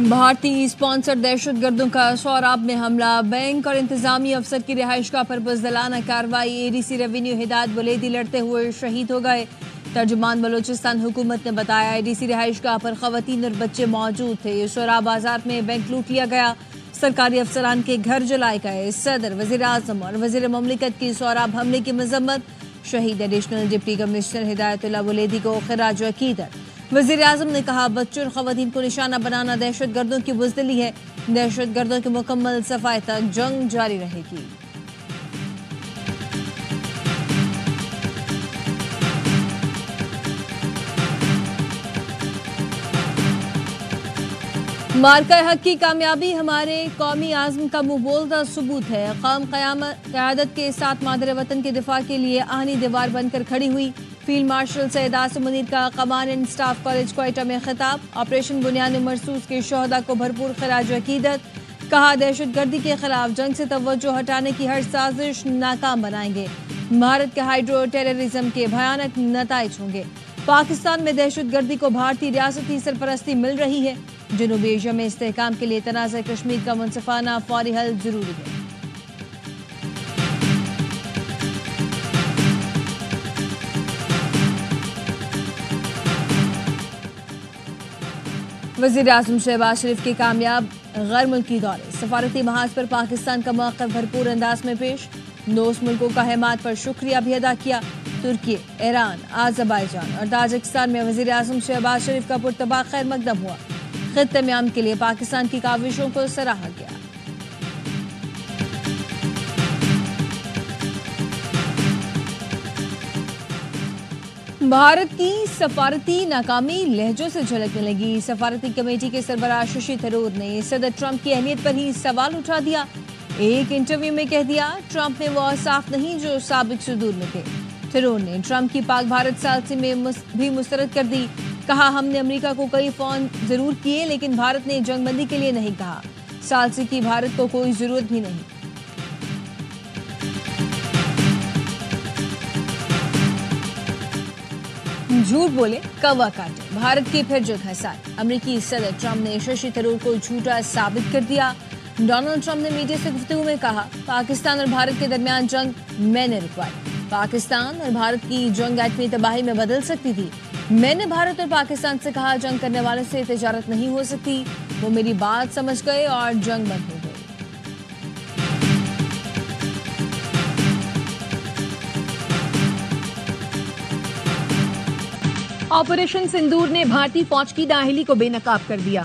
بھارتی اسپانسر دہشت گردوں کا سوراب میں حملہ، بینک اور انتظامی افسر کی رہائش گاہ پر بزدلانہ کارروائی، اے ڈی سی ریونیو ہدایت ولیدی لڑتے ہوئے شہید ہو گئے۔ ترجمان بلوچستان حکومت نے بتایا اے ڈی سی رہائش گاہ پر خواتین اور بچے موجود تھے۔ سوراب بازار میں بینک لوٹ لیا گیا، سرکاری افسران کے گھر جلائے گئے۔ صدر، وزیر اعظم اور وزیر مملکت کی سوراب حملے کی مذمت، شہید ایڈیشنل ڈپٹی کمشنر ہدایت اللہ ولیدی کو خراج عقیدت۔ وزیر اعظم نے کہا بچوں اور خواتین کو نشانہ بنانا دہشت گردوں کی بزدلی ہے، دہشت گردوں کی مکمل صفائی تک جنگ جاری رہے گی۔ مارکہ حق کی کامیابی ہمارے قومی عزم کا منہ بولتا ثبوت ہے۔ قوم قیادت کے ساتھ مادر وطن کے دفاع کے لیے آہنی دیوار بن کر کھڑی ہوئی۔ فیلڈ مارشل سید عاصم منیر کا کمانڈنٹ اسٹاف کالج کوئٹہ میں خطاب، آپریشن بنیاد مرصوص کے شہداء کو بھرپور خراج عقیدت۔ کہا دہشت گردی کے خلاف جنگ سے توجہ ہٹانے کی ہر سازش ناکام بنائیں گے۔ بھارت کے ہائیڈرو ٹیررزم کے بھیانک نتائج ہوں گے۔ پاکستان میں دہشت گردی کو بھارتی ریاستی سرپرستی مل رہی ہے۔ جنوبی ایشیا میں استحکام کے لیے تنازع کشمیر کا منصفانہ فوری حل ضروری ہے۔ وزیر اعظم شہباز شریف کے کامیاب غیر ملکی دورے، سفارتی محاذ پر پاکستان کا موقف بھرپور انداز میں پیش، دوست ملکوں کا حمایت پر شکریہ بھی ادا کیا۔ ترکی، ایران، آذربائیجان اور تاجکستان میں وزیر اعظم شہباز شریف کا پرتپاک خیر مقدم ہوا۔ خطے میں امن کے لیے پاکستان کی کاوشوں کو سراہا گیا۔ بھارت کی سفارتی ناکامی لہجوں سے جھلکنے لگی۔ سفارتی کمیٹی کے سربراہ ششی تھرور نے صدر ٹرمپ کی اہمیت پر ہی سوال اٹھا دیا۔ ایک انٹرویو میں کہہ دیا ٹرمپ میں وہ اوصاف نہیں جو سابق صدور میں تھے۔ تھرور نے ٹرمپ کی پاک بھارت ثالثی میں بھی مسترد کر دی۔ کہا ہم نے امریکہ کو کئی فون ضرور کیے لیکن بھارت نے جنگ بندی کے لیے نہیں کہا۔ ثالثی کی بھارت کو کوئی ضرورت بھی نہیں۔ جھوٹ بولے کوا کاٹے، بھارت کی پھر جگہ ساری۔ امریکی صدر ٹرمپ نے ششی تھرور کو جھوٹا ثابت کر دیا۔ ڈونلڈ ٹرمپ نے میڈیا سے گفتگو میں کہا پاکستان اور بھارت کے درمیان جنگ میں نے رکوائی۔ پاکستان اور بھارت کی جنگ ایٹمی تباہی میں بدل سکتی تھی۔ میں نے بھارت اور پاکستان سے کہا جنگ کرنے والوں سے تجارت نہیں ہو سکتی۔ وہ میری بات سمجھ گئے اور جنگ بند ہو گئی۔ آپریشن سندور نے بھارتی فوج کی داخلی کو بے نقاب کر دیا۔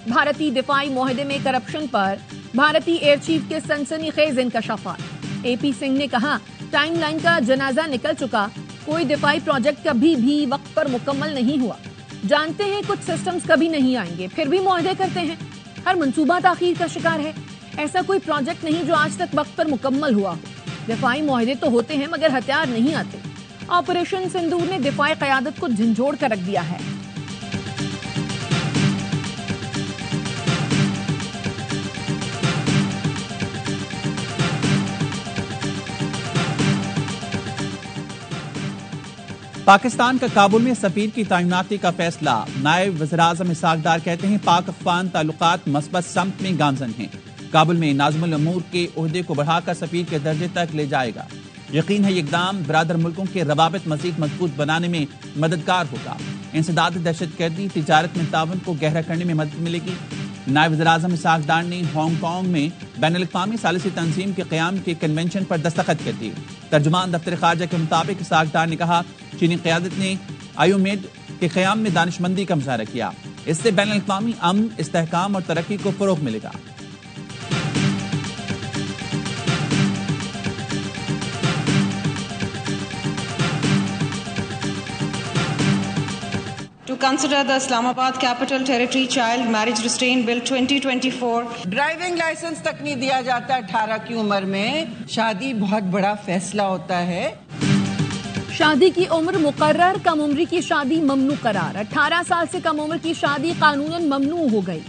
بھارتی دفاعی معاہدے میں کرپشن پر بھارتی ایئر چیف کے سنسنی خیز انکشافات۔ اے پی سنگھ نے کہا ٹائم لائن کا جنازہ نکل چکا، کوئی دفاعی پروجیکٹ کبھی بھی وقت پر مکمل نہیں ہوا۔ جانتے ہیں کچھ سسٹمز کبھی نہیں آئیں گے، پھر بھی معاہدے کرتے ہیں۔ ہر منصوبہ تاخیر کا شکار ہے۔ ایسا کوئی پروجیکٹ نہیں جو آج تک وقت پر مکمل ہوا ہو۔ دفاعی معاہدے تو ہوتے ہیں مگر ہتھیار نہیں آتے۔ آپریشن سندور نے دفاعی قیادت کو جھنجھوڑ کر رکھ دیا ہے۔ پاکستان کا کابل میں سفیر کی تعیناتی کا فیصلہ، نائب وزیر اعظم اسحاق ڈار کہتے ہیں پاک افغان تعلقات مثبت سمت میں گامزن ہیں۔ کابل میں ناظم الامور کے عہدے کو بڑھا کر سفیر کے درجے تک لے جائے گا۔ یقین ہے یہ اقدام برادر ملکوں کے روابط مزید مضبوط بنانے میں مددگار ہوگا۔ انسداد دہشت گردی، تجارت میں تعاون کو گہرا کرنے میں مدد ملے گی۔ نائب وزیر اعظم اسحاق ڈار نے ہانگ کانگ میں بین الاقوامی ثالثی تنظیم کے قیام کے کنونشن پر دستخط کر دیے۔ ترجمان دفتر خارجہ کے مطابق اسحاق ڈار نے کہا چینی قیادت نے آئیومیڈ کے قیام میں دانش مندی کا مظاہرہ کیا۔ اس سے بین الاقوامی امن، استحکام اور ترقی کو فروغ ملے گا۔ To consider the Islamabad Capital Territory Child Marriage Restraint Bill 2024. Driving licence تک نہیں دیا جاتا 18 کی عمر میں۔ شادی بہت بڑا فیصلہ ہوتا ہے۔ شادی کی عمر مقرر، کم عمری کی شادی ممنوع قرار۔ 18 سال سے کم عمر کی شادی قانوناً ممنوع ہو گئی۔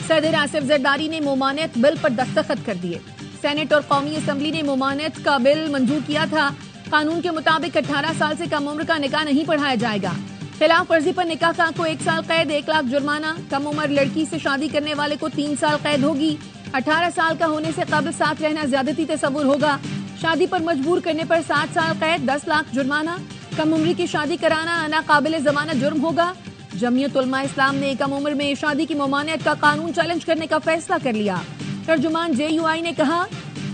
صدر آصف زرداری نے ممانعت بل پر دستخط کر دیے۔ سینٹ اور قومی اسمبلی نے ممانعت کا بل منظور کیا تھا۔ قانون کے مطابق 18 سال سے کم عمر کا نکاح نہیں پڑھایا جائے گا۔ خلاف ورزی پر نکاح خواہ کو 1 سال قید 1 لاکھ جرمانہ. کم عمر لڑکی سے شادی کرنے والے کو 3 سال قید ہوگی. 18 سال کا ہونے سے قبل ساتھ رہنا زیادتی تصور ہوگا. شادی پر مجبور کرنے پر 7 سال قید 10 لاکھ جرمانہ. کم عمری کی شادی کرانا ناقابل ضمانت جرم ہوگا. جمعیت علماء اسلام نے کم عمر میں شادی کی ممانعت کا قانون چیلنج کرنے کا فیصلہ کر لیا. ترجمان JUI نے کہا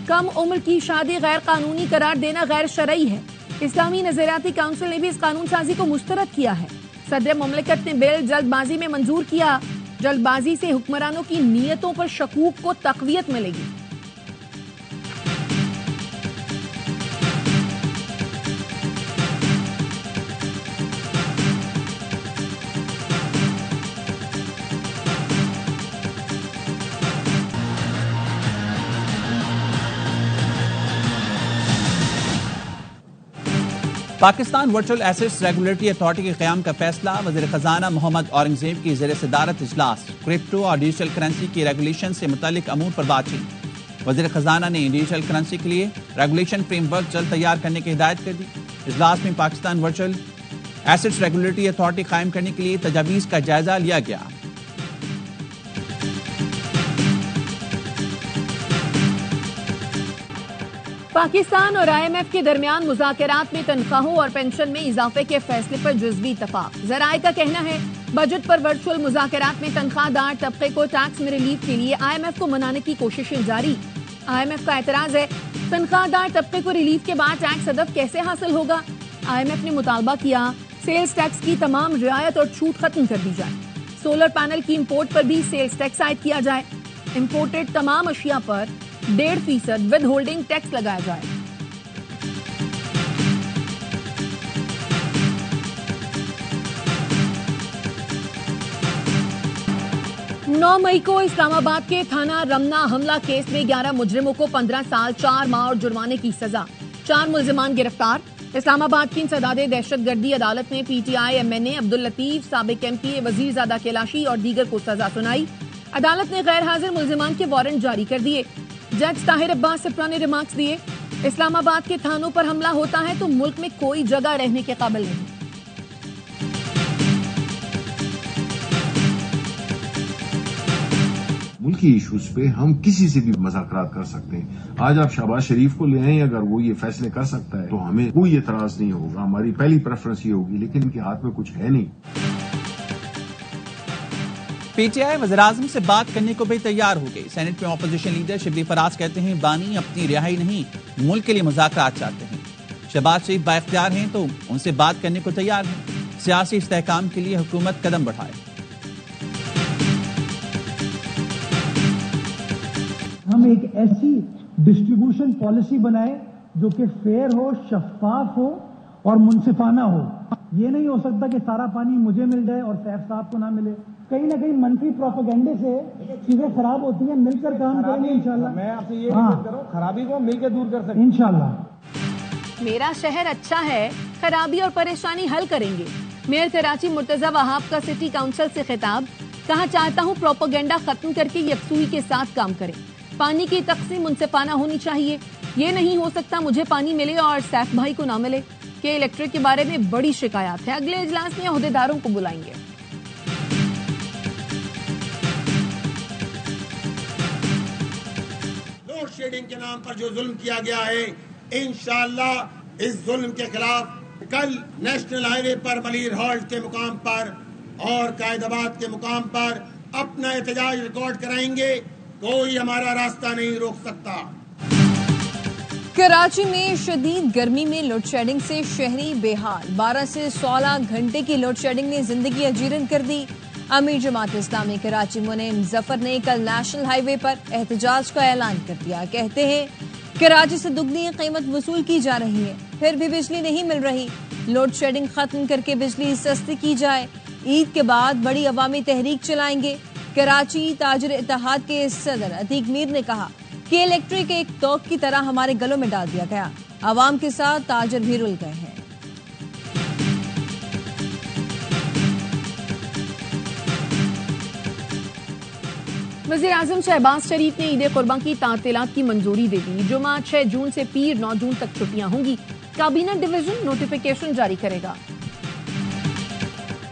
کم عمر کی شادی غیر قانونی قرار دینا غیر شرعی ہے. اسلامی نظریاتی کونسل نے بھی اس قانون سازی کو مسترد کیا ہے. صدر مملکت نے بل جلد بازی میں منظور کیا. جلد بازی سے حکمرانوں کی نیتوں پر شکوک کو تقویت ملے گی. Pakistan virtual assets regulatory authority کے قیام کا فیصلہ. وزیر خزانہ محمد اورنگزیب کی زیر صدارت اجلاس. کرپٹو اور ڈیجیٹل کرنسی کی ریگولیشن سے متعلق امور پر بات چیت. وزیر خزانہ نے ڈیجیٹل کرنسی کے لیے ریگولیشن فریم ورک جلد تیار کرنے کی ہدایت کر دی. اجلاس میں Pakistan virtual assets regulatory authority قائم کرنے کے لیے تجاویز کا جائزہ لیا گیا. پاکستان اور IMF کے درمیان مذاکرات میں تنخواہوں اور پینشن میں اضافے کے فیصلے پر جزوی اتفاق. ذرائع کا کہنا ہے بجٹ پر ورچوئل مذاکرات میں تنخواہ دار طبقے کو ٹیکس میں ریلیف کے لیے IMF کو منانے کی کوششیں جاری. IMF کا اعتراض ہے تنخواہ دار طبقے کو ریلیف کے بعد ٹیکس ہدف کیسے حاصل ہوگا. IMF نے مطالبہ کیا سیلز ٹیکس کی تمام رعایت اور چھوٹ ختم کر دی جائے. سولر پینل کی امپورٹ پر بھی سیلز ٹیکس عائد کیا جائے. امپورٹڈ تمام اشیاء پر 1.5% ود ہولڈنگ ٹیکس لگایا جائے. 9 مئی کو اسلام آباد کے تھانہ رمنا حملہ کیس میں 11 مجرموں کو 15 سال 4 ماہ اور جرمانے کی سزا. 4 ملزمان گرفتار. اسلام آباد کی انسداد دہشت گردی عدالت نے PTI MNA عبداللطیف سابق MPA وزیر زادہ کیلاشی اور دیگر کو سزا سنائی. عدالت نے غیر حاضر ملزمان کے وارنٹ جاری کر دیے. جج طاہر عباس سپرا نے ریمارکس دیے اسلام آباد کے تھانوں پر حملہ ہوتا ہے تو ملک میں کوئی جگہ رہنے کے قابل نہیں. ملکی ایشوز پہ ہم کسی سے بھی مذاکرات کر سکتے ہیں. آج آپ شہباز شریف کو لے آئیں اگر وہ یہ فیصلے کر سکتا ہے تو ہمیں کوئی اعتراض نہیں ہوگا. ہماری پہلی پریفرنس یہ ہوگی, لیکن ان کے ہاتھ میں کچھ ہے نہیں. PTI وزیراعظم سے بات کرنے کو بھی تیار ہو گئی. سینٹ میں اپوزیشن لیڈر شبلی فراز کہتے ہیں بانی اپنی رہائی نہیں ملک کے لیے مذاکرات چاہتے ہیں. شہباز شریف بااختیار ہیں تو ان سے بات کرنے کو تیار ہیں. سیاسی استحکام کے لیے حکومت قدم بڑھائے. ہم ایک ایسی ڈسٹریبیوشن پالیسی بنائے جو کہ فیئر ہو, شفاف ہو اور منصفانہ ہو. یہ نہیں ہو سکتا کہ سارا پانی مجھے مل جائے اور سیف صاحب کو نہ ملے. کہیں نہ کہیں منفی پروپیگنڈے سے چیزیں خراب ہوتی ہیں. مل کر کام کریں گے انشاءاللہ. میں آپ سے یہ ریکویسٹ کر رہا ہوں خرابی کو مل کے دور کر سکتے ہیں انشاءاللہ. میرا شہر اچھا ہے, خرابی اور پریشانی حل کریں گے. میئر کراچی مرتضی وہاب کا سٹی کونسل سے خطاب. کہا چاہتا ہوں پروپیگنڈا ختم کر کے یکسوئی کے ساتھ کام کریں. پانی کی تقسیم منصفانہ ہونی چاہیے. یہ نہیں ہو سکتا مجھے پانی ملے اور سیف بھائی کو نہ ملے. کہ الیکٹرک کے بارے میں بڑی شکایات ہے. اگلے اجلاس میں عہدیداروں کو بلائیں گے. لوڈ شیڈنگ کے نام پر جو ظلم کیا گیا ہے, انشاءاللہ اس ظلم کے خلاف کل نیشنل ہائی وے پر ملیر ہالٹ کے مقام پر اور قائد آباد کے مقام پر اپنا احتجاج ریکارڈ کرائیں گے. کوئی ہمارا راستہ نہیں روک سکتا. کراچی میں شدید گرمی میں لوڈ شیڈنگ سے شہری بے حال. 12 سے 16 گھنٹے کی لوڈ شیڈنگ نے زندگی اجیرن کر دی. امیر جماعت اسلامی کراچی منعم ظفر نے کل نیشنل ہائی وے پر احتجاج کا اعلان کر دیا. کہتے ہیں کراچی سے دگنی قیمت وصول کی جا رہی ہے, پھر بھی بجلی نہیں مل رہی. لوڈ شیڈنگ ختم کر کے بجلی سستی کی جائے. عید کے بعد بڑی عوامی تحریک چلائیں گے. کراچی تاجر اتحاد کے صدر عتیق میر نے کہا کہ الیکٹرک ایک توق کی طرح ہمارے گلوں میں ڈال دیا گیا. عوام کے ساتھ تاجر بھی رل گئے ہیں. وزیر اعظم شہباز شریف نے عید قربان کی تعطیلات کی منظوری دے دی. جمعہ 6 جون سے پیر 9 جون تک چھٹیاں ہوں گی. کابینہ ڈویژن نوٹیفیکیشن جاری کرے گا.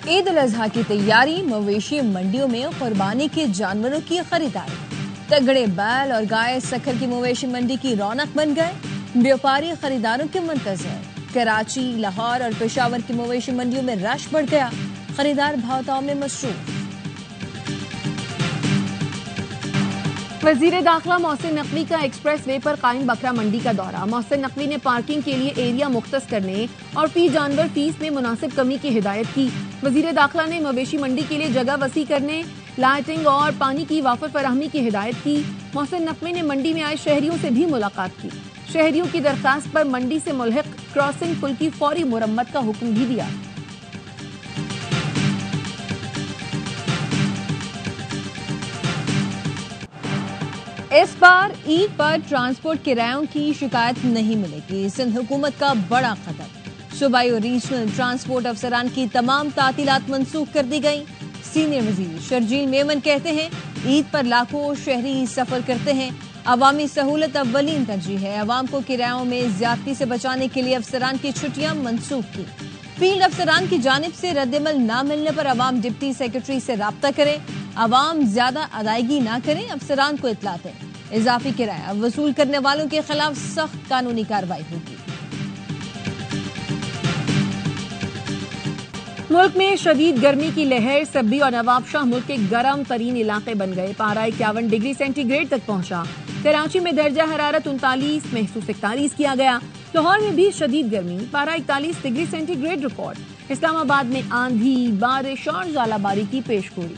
عید الاضحیٰ کی تیاری، مویشی منڈیوں میں قربانی کے جانوروں کی خریداری۔ تگڑے بیل اور گائے سکھر کی مویشی منڈی کی رونق بن گئے، بیوپاری خریداروں کے منتظر۔ کراچی، لاہور اور پشاور کی مویشی منڈیوں میں رش بڑھ گیا، خریدار بھاؤتاؤں میں مصروف۔ وزیر داخلہ محسن نقوی کا ایکسپریس وے پر قائم بکرا منڈی کا دورہ۔ محسن نقوی نے پارکنگ کے لیے ایریا مختص کرنے اور فی جانور فیس میں مناسب کمی کی ہدایت کی۔ وزیر داخلہ نے مویشی منڈی کے لیے جگہ وسیع کرنے، لائٹنگ اور پانی کی وافر فراہمی کی ہدایت کی۔ محسن نقوی نے منڈی میں آئے شہریوں سے بھی ملاقات کی۔ شہریوں کی درخواست پر منڈی سے ملحق کراسنگ پل کی فوری مرمت کا حکم بھی دیا۔ اس بار عید پر ٹرانسپورٹ کرایوں کی شکایت نہیں ملے گی، سندھ حکومت کا بڑا قدم۔ صوبائی اور ریجنل ٹرانسپورٹ افسران کی تمام تعطیلات منسوخ کر دی گئیں۔ سینئر وزیر شرجیل میمن کہتے ہیں عید پر لاکھوں شہری سفر کرتے ہیں، عوامی سہولت اولین ترجیح ہے۔ عوام کو کرایوں میں زیادتی سے بچانے کے لیے افسران کی چھٹیاں منسوخ کی۔ فیلڈ افسران کی جانب سے رد عمل نہ ملنے پر عوام ڈپٹی سیکرٹری سے رابطہ کریں، عوام زیادہ ادائیگی نہ کریں، افسران کو اطلاع دیں۔ اضافی کرایہ وصول کرنے والوں کے خلاف سخت قانونی کارروائی ہوگی۔ ملک میں شدید گرمی کی لہر، سبی اور نواب شاہ ملک کے گرم ترین علاقے بن گئے۔ پارہ 51 ڈگری سینٹی گریڈ تک پہنچا۔ کراچی میں درجہ حرارت 39، محسوس 41 کیا گیا۔ لاہور میں بھی شدید گرمی، پارہ 41 ڈگری سینٹی گریڈ ریکارڈ۔ اسلام آباد میں آندھی، بارش اور ژالہ باری کی پیش گوئی۔